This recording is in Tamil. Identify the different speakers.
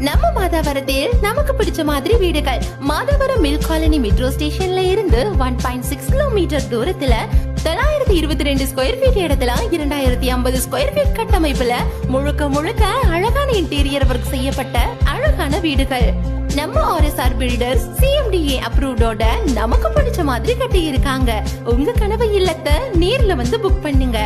Speaker 1: நம்ம மாதாவரத்தில் நமக்கு பிடிச்ச மாதிரி வீடுகள். மாதாவரம் மில் காலனி மெட்ரோ ஸ்டேஷன்ல இருந்து 1.6 கிலோமீட்டர் தூரத்துல 922 ஸ்கொயர் ஃபீட் இடத்துல 2050 ஸ்கொயர் ஃபீட் கட்டமைப்புல முழுக்க அழகான இன்டீரியர் ஒர்க் செய்யப்பட்ட அழகான வீடுகள். நம்ம RSR பில்டர்ஸ் CMDA அப்ரூவ்டோட நமக்கு பிடிச்ச மாதிரி கட்டி இருக்காங்க. உங்க கனவு இல்லத்தை நேர்ல வந்து புக் பண்ணுங்க.